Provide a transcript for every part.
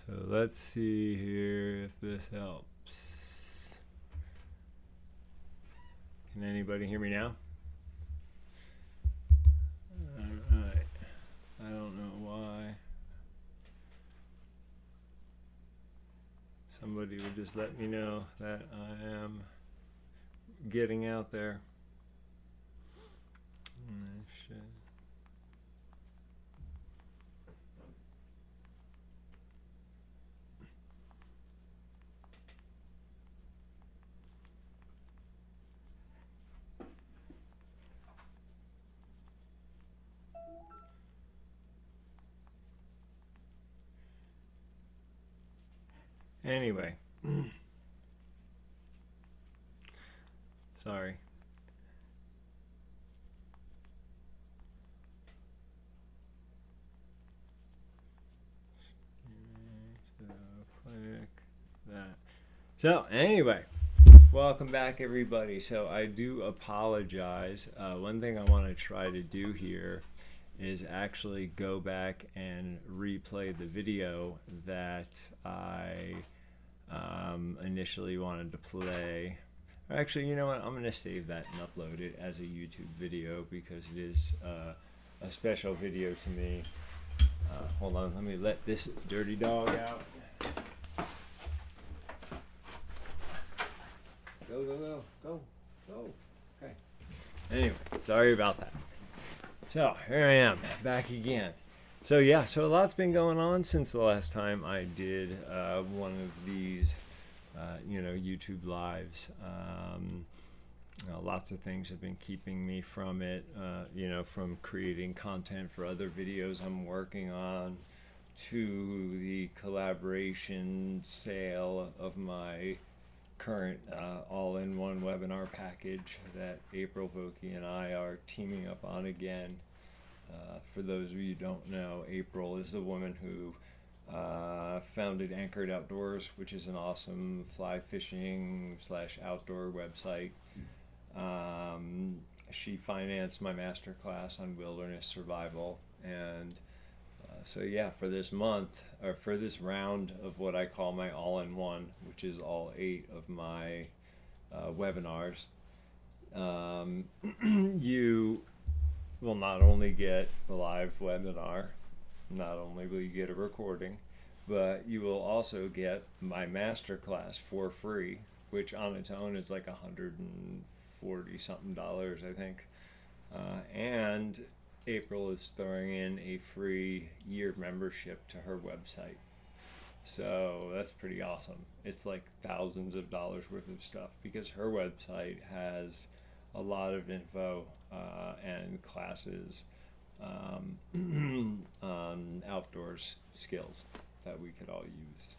So let's see here if this helps. Can anybody hear me now? Alright. I don't know why. Somebody would just let me know that I am getting out there. Anyway, sorry. So click that. So anyway, welcome back everybody. So I do apologize. One thing I want to try to do here is actually go back and replay the video that I initially wanted to play. Actually, you know what? I'm going to save that and upload it as a YouTube video because it is a special video to me. Hold on, let me let this dirty dog out. Go, go, go, go, go. Okay. Anyway, sorry about that. So here I am, back again. So yeah, so a lot's been going on since the last time I did one of these, YouTube lives. Lots of things have been keeping me from it, from creating content for other videos I'm working on, to the collaboration sale of my current all-in-one webinar package that April Vokey and I are teaming up on again. For those of you who don't know, April is the woman who founded Anchored Outdoors, which is an awesome fly fishing / outdoor website. She financed my masterclass on wilderness survival, and so yeah, for this month, or for this round of what I call my all-in-one, which is all 8 of my webinars, you will not only get the live webinar, not only will you get a recording, but you will also get my masterclass for free, which on its own is like $140 something, I think. And April is throwing in a free year membership to her website. So that's pretty awesome. It's like thousands of dollars worth of stuff because her website has a lot of info and classes on outdoors skills that we could all use.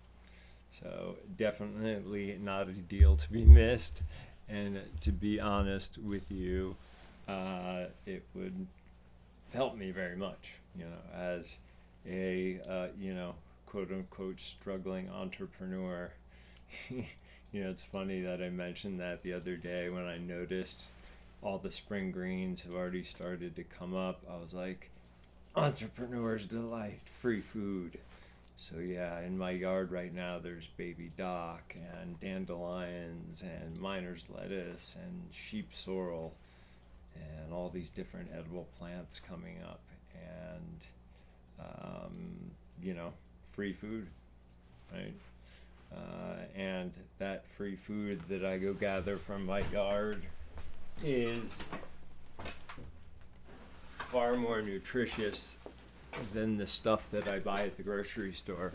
So definitely not a deal to be missed. And to be honest with you, it would help me very much, as a, quote unquote struggling entrepreneur. It's funny that I mentioned that the other day when I noticed all the spring greens have already started to come up. I was like, entrepreneur's delight, free food. So yeah, in my yard right now there's baby dock and dandelions and miner's lettuce and sheep sorrel and all these different edible plants coming up, and free food, right? And that free food that I go gather from my yard is far more nutritious than the stuff that I buy at the grocery store.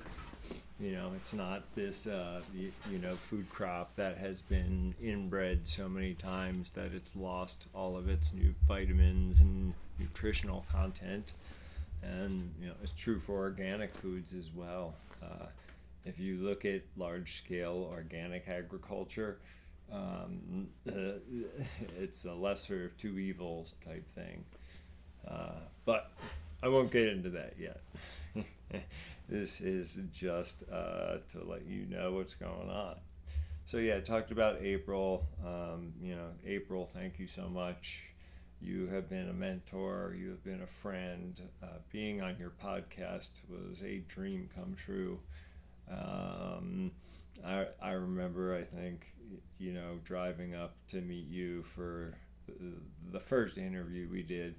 It's not this food crop that has been inbred so many times that it's lost all of its new vitamins and nutritional content. And it's true for organic foods as well. If you look at large-scale organic agriculture, it's a lesser of two evils type thing. But I won't get into that yet. This is just to let you know what's going on. So yeah, I talked about April. April, thank you so much. You have been a mentor. You have been a friend. Being on your podcast was a dream come true. I remember, I think, driving up to meet you for the first interview we did.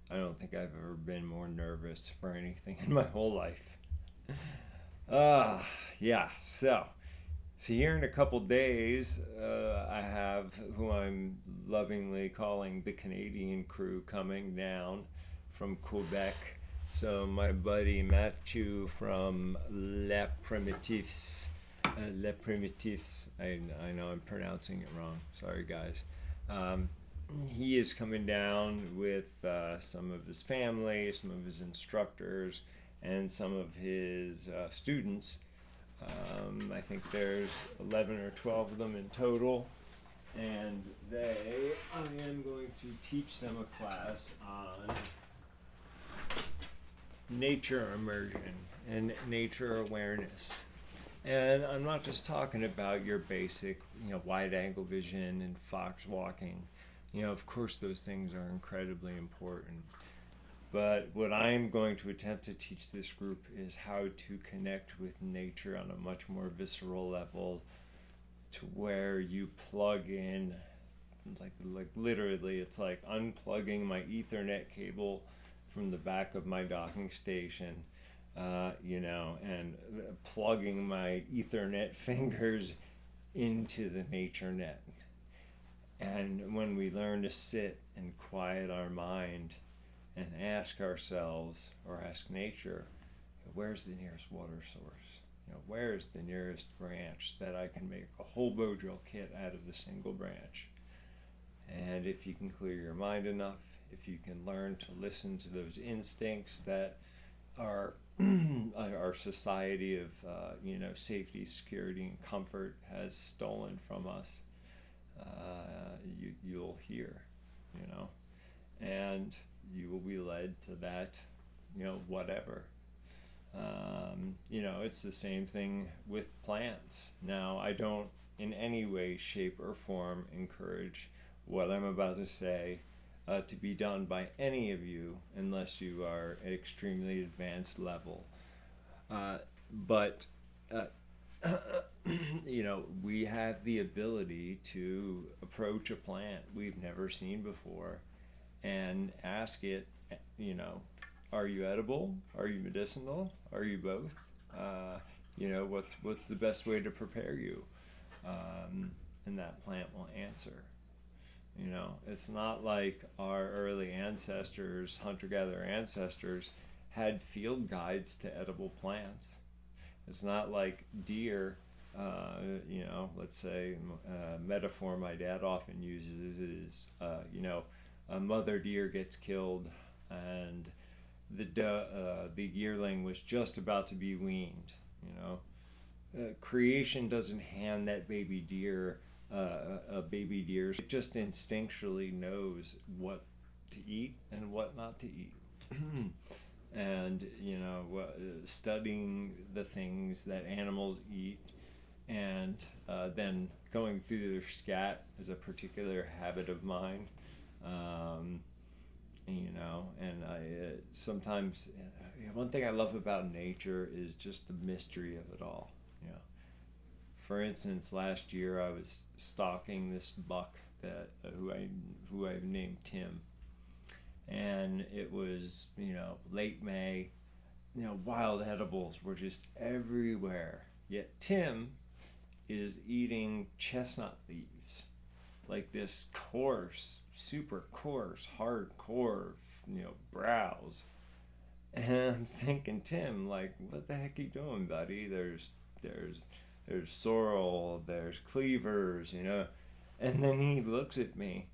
I don't think I've ever been more nervous for anything in my whole life. Ah, yeah. So here in a couple days, I have who I'm lovingly calling the Canadian crew coming down from Quebec. So my buddy Mathieu from Les Primitifs. I know I'm pronouncing it wrong. Sorry, guys. Um, he is coming down with some of his family, some of his instructors, and some of his students. I think there's 11 or 12 of them in total, and I am going to teach them a class on nature immersion and nature awareness. And I'm not just talking about your basic, wide angle vision and fox walking. Of course, those things are incredibly important. But what I'm going to attempt to teach this group is how to connect with nature on a much more visceral level, to where you plug in, like literally, it's like unplugging my Ethernet cable from the back of my docking station, and plugging my Ethernet fingers into the nature net. And when we learn to sit and quiet our mind and ask ourselves, or ask nature, where's the nearest water source? Where's the nearest branch that I can make a whole bow drill kit out of the single branch? And if you can clear your mind enough, if you can learn to listen to those instincts that our our society of safety, security, and comfort has stolen from us, you'll hear, and you will be led to that, whatever. It's the same thing with plants. Now, I don't in any way, shape, or form encourage what I'm about to say to be done by any of you unless you are at extremely advanced level. But we have the ability to approach a plant we've never seen before and ask it, are you edible? Are you medicinal? Are you both? What's the best way to prepare you? And that plant will answer. It's not like our early ancestors, hunter-gatherer ancestors, had field guides to edible plants. It's not like deer, let's say, metaphor my dad often uses is, a mother deer gets killed and the yearling was just about to be weaned. Creation doesn't hand that baby deer a baby deer. It just instinctually knows what to eat and what not to eat. And studying the things that animals eat, and then going through their scat is a particular habit of mine. And I sometimes, one thing I love about nature is just the mystery of it all. For instance, last year I was stalking this buck that who I've named Tim, and it was late May. Wild edibles were just everywhere. Yet Tim is eating chestnut leaves, like this coarse, super coarse, hardcore, browse. And I'm thinking, Tim, like, what the heck are you doing, buddy? There's sorrel, there's cleavers, And then he looks at me,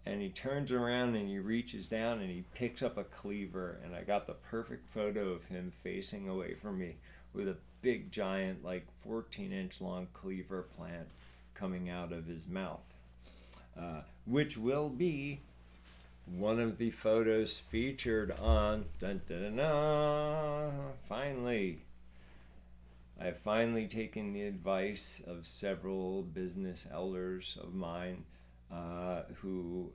and he turns around and he reaches down and he picks up a cleaver, and I got the perfect photo of him facing away from me with a big, giant, like 14-inch long cleaver plant coming out of his mouth, which will be one of the photos featured on finally. I've finally taken the advice of several business elders of mine who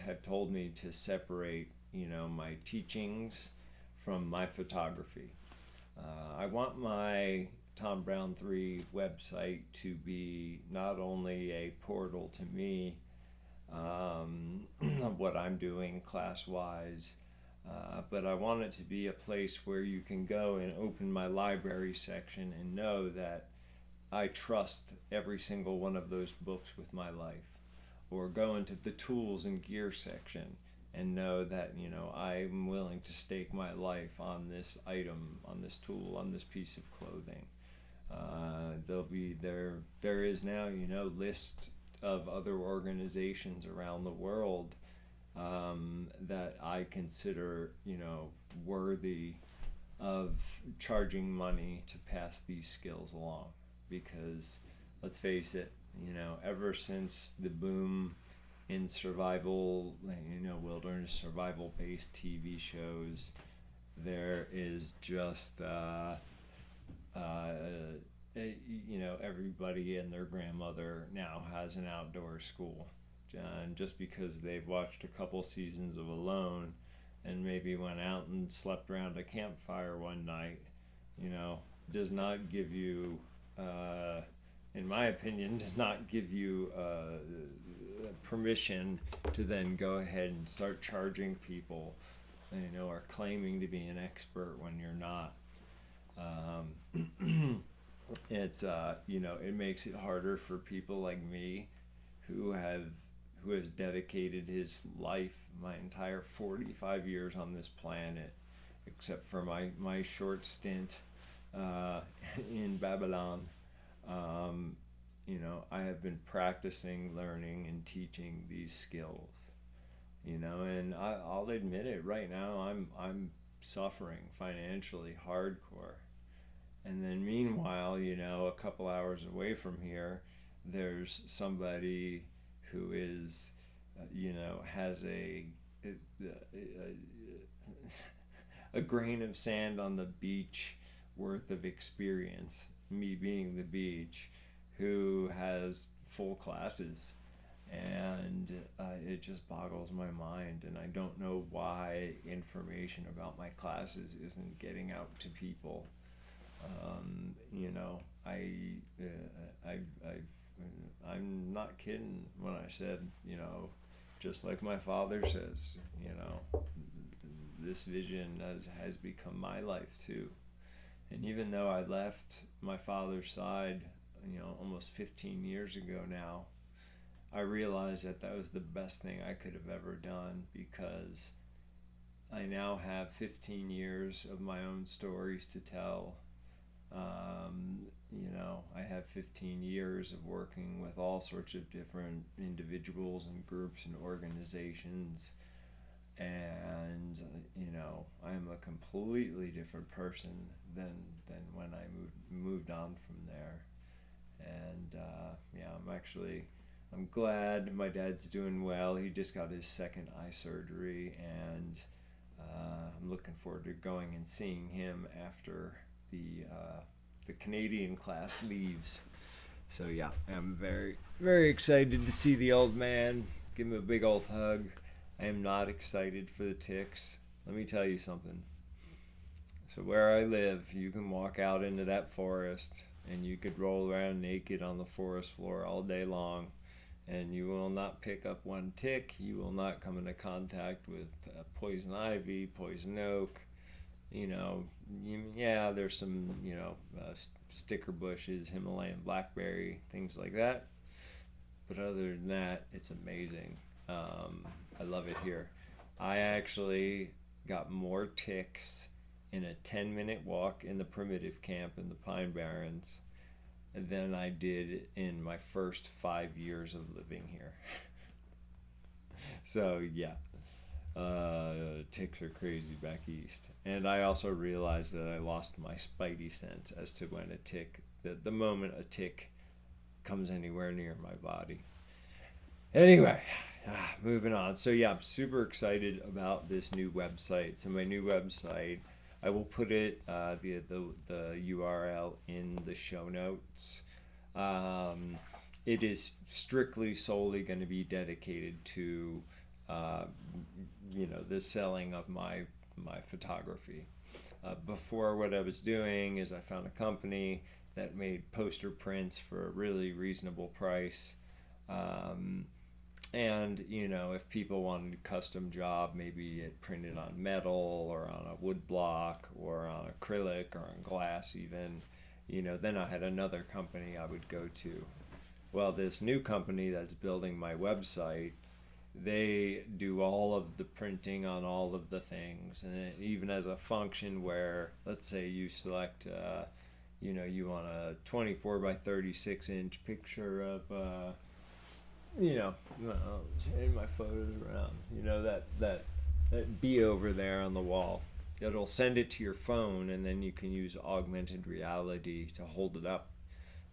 have told me to separate, my teachings from my photography. I want my Tom Brown 3 website to be not only a portal to me, what I'm doing class-wise, but I want it to be a place where you can go and open my library section and know that I trust every single one of those books with my life. Or go into the tools and gear section and know that, you know, I'm willing to stake my life on this item, on this tool, on this piece of clothing. There is now, you know, lists of other organizations around the world that I consider, you know, worthy of charging money to pass these skills along. Because let's face it, you know, ever since the boom in survival, you know, wilderness survival based TV shows, there is just you know, everybody and their grandmother now has an outdoor school, and just because they've watched a couple seasons of Alone and maybe went out and slept around a campfire one night, you know, does not give you in my opinion, does not give you permission to then go ahead and start charging people, you know, or claiming to be an expert when you're not. It's you know, it makes it harder for people like me, who has dedicated his life, my entire 45 years on this planet, except for my short stint in Babylon. You know, I have been practicing, learning, and teaching these skills. You know, and I'll admit it. Right now, I'm suffering financially hardcore. And then meanwhile, you know, a couple hours away from here, there's somebody who is, you know, has a grain of sand on the beach worth of experience, me being the beach, who has full classes, and it just boggles my mind, and I don't know why information about my classes isn't getting out to people. You know, I'm not kidding when I said, you know, just like my father says, you know, this vision has become my life too. And even though I left my father's side, you know, almost 15 years ago now, I realized that that was the best thing I could have ever done, because I now have 15 years of my own stories to tell. You know, I have 15 years of working with all sorts of different individuals and groups and organizations, and you know, I'm a completely different person than when I moved on from there. And yeah, I'm glad my dad's doing well. He just got his second eye surgery, and I'm looking forward to going and seeing him after the Canadian class leaves. So yeah, I'm very, very excited to see the old man. Give him a big old hug. I am not excited for the ticks. Let me tell you something. So where I live, you can walk out into that forest and you could roll around naked on the forest floor all day long, and you will not pick up one tick. You will not come into contact with poison ivy, poison oak. You know, yeah, there's some, you know, sticker bushes, Himalayan blackberry, things like that. But other than that, it's amazing. I love it here. I actually got more ticks in a 10-minute walk in the primitive camp in the Pine Barrens than I did in my first 5 years of living here. So yeah, ticks are crazy back east. And I also realized that I lost my spidey sense as to when the moment a tick comes anywhere near my body. Anyway, moving on. So yeah, I'm super excited about this new website. So my new website, I will put it the URL in the show notes. It is strictly solely going to be dedicated to you know, the selling of my photography. Before, what I was doing is I found a company. that made poster prints for a really reasonable price. And if people wanted a custom job, maybe it printed on metal or on a wood block or on acrylic or on glass even, then I had another company I would go to. Well, this new company that's building my website, they do all of the printing on all of the things, and it even has a function where, let's say you select you want a 24 by 36 inch picture of share my photos around, that bee over there on the wall. It'll send it to your phone, and then you can use augmented reality to hold it up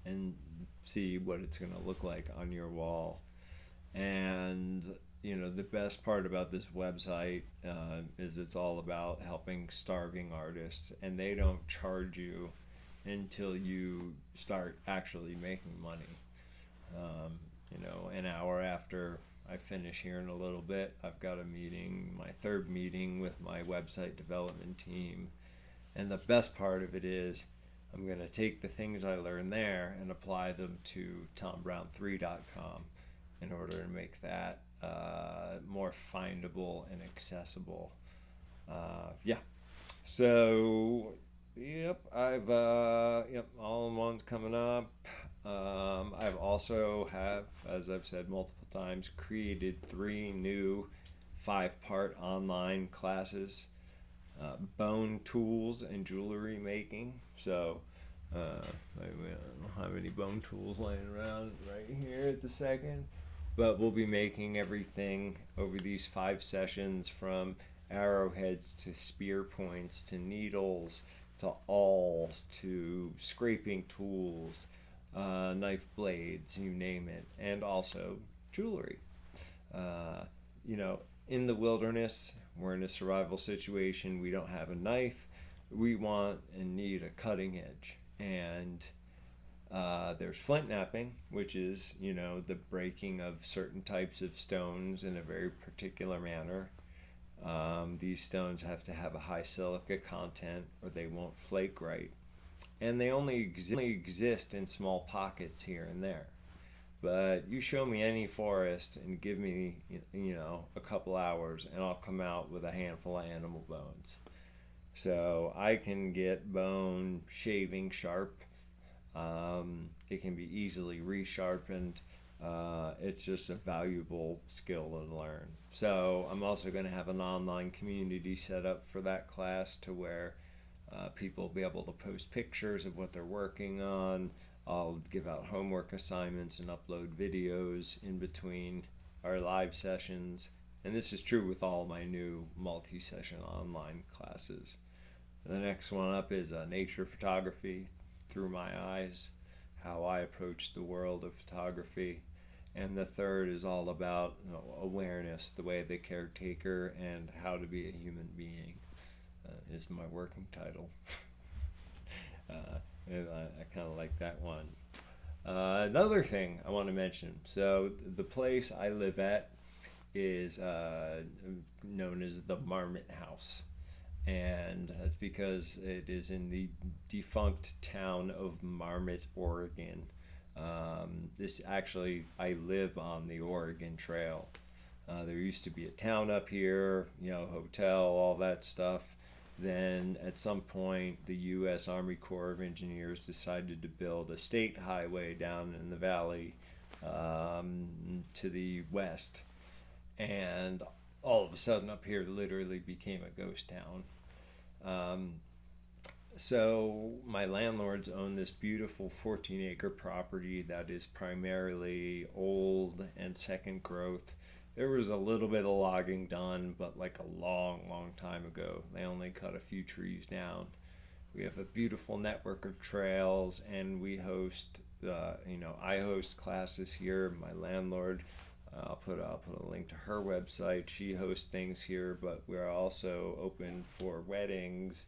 and see what it's going to look like on your wall. And the best part about this website is it's all about helping starving artists, and they don't charge you until you start actually making money. An hour after I finish here in a little bit, I've got a meeting, my third meeting with my website development team. And the best part of it is I'm going to take the things I learned there and apply them to tombrown3.com in order to make that more findable and accessible. So, I've all-in-ones coming up. I've also as I've said multiple times, created 3 new 5-part online classes, bone tools and jewelry making. So I don't have any bone tools laying around right here at the second, but we'll be making everything over these 5 sessions, from arrowheads to spear points to needles to awls to scraping tools, knife blades, you name it, and also jewelry. In the wilderness, we're in a survival situation. We don't have a knife. We want and need a cutting edge. And there's flint knapping, which is, the breaking of certain types of stones in a very particular manner. These stones have to have a high silica content or they won't flake right. And they only exist in small pockets here and there. But you show me any forest and give me, a couple hours, and I'll come out with a handful of animal bones. So I can get bone shaving sharp. It can be easily resharpened. It's just a valuable skill to learn. So I'm also going to have an online community set up for that class, to where people will be able to post pictures of what they're working on. I'll give out homework assignments and upload videos in between our live sessions. And this is true with all my new multi-session online classes. The next one up is nature photography through my eyes, how I approach the world of photography. And the third is all about awareness, the way the caretaker and how to be a human being is my working title. And I kind of like that one. Another thing I want to mention. So the place I live at is known as the Marmot House. And that's because it is in the defunct town of Marmot, Oregon. I live on the Oregon Trail. There used to be a town up here, hotel, all that stuff. Then at some point, the U.S. Army Corps of Engineers decided to build a state highway down in the valley to the west. And all of a sudden up here literally became a ghost town. So my landlords own this beautiful 14-acre property that is primarily old and second growth. There was a little bit of logging done, but like a long time ago. They only cut a few trees down. We have a beautiful network of trails, and we host, I host classes here. My landlord, I'll put a link to her website. She hosts things here, but we're also open for weddings,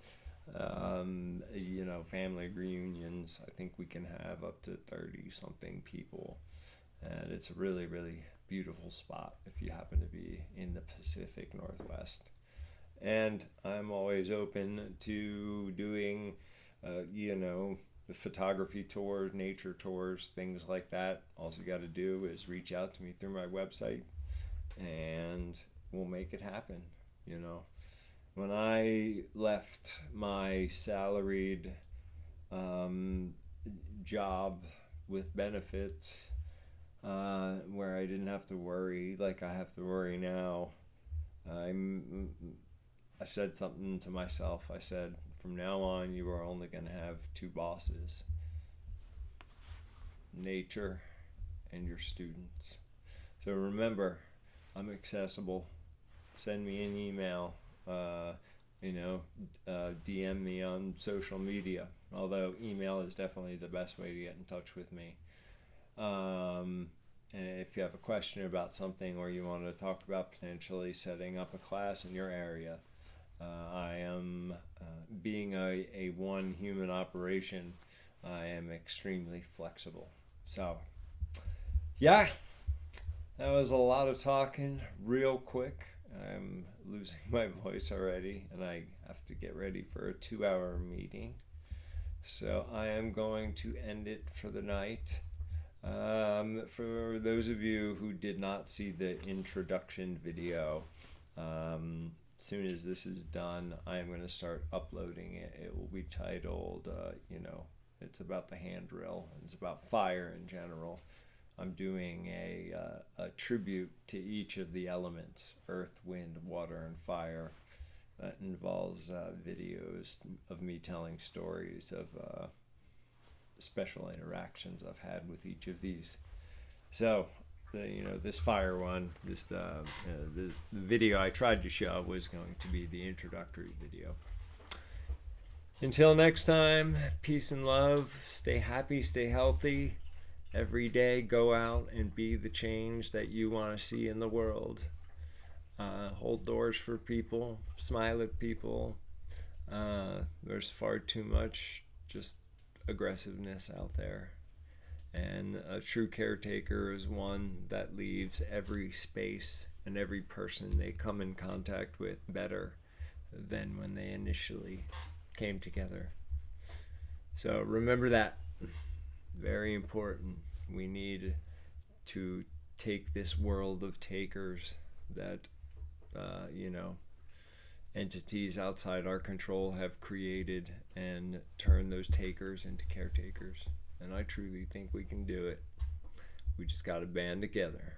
family reunions. I think we can have up to 30-something people. And it's a really, really beautiful spot if you happen to be in the Pacific Northwest. And I'm always open to doing, the photography tours, nature tours, things like that, all you got to do is reach out to me through my website and we'll make it happen. You know, when I left my salaried job with benefits, where I didn't have to worry like I have to worry now, I said something to myself. I said, from now on, you are only going to have two bosses: nature and your students. So remember, I'm accessible. Send me an email. DM me on social media. Although email is definitely the best way to get in touch with me. And if you have a question about something, or you want to talk about potentially setting up a class in your area, I am, being a one human operation, I am extremely flexible. So, yeah, that was a lot of talking real quick. I'm losing my voice already, and I have to get ready for a 2-hour meeting. So I am going to end it for the night. For those of you who did not see the introduction video, as soon as this is done, I am going to start uploading it. It will be titled, it's about the hand drill. It's about fire in general. I'm doing a tribute to each of the elements: earth, wind, water, and fire. That involves videos of me telling stories of special interactions I've had with each of these. So, this fire one, the video I tried to show was going to be the introductory video. Until next time, peace and love. Stay happy, stay healthy. Every day, go out and be the change that you want to see in the world. Hold doors for people, smile at people. There's far too much just aggressiveness out there. And a true caretaker is one that leaves every space and every person they come in contact with better than when they initially came together. So remember that. Very important. We need to take this world of takers that, entities outside our control have created, and turn those takers into caretakers. And I truly think we can do it. We just got to band together.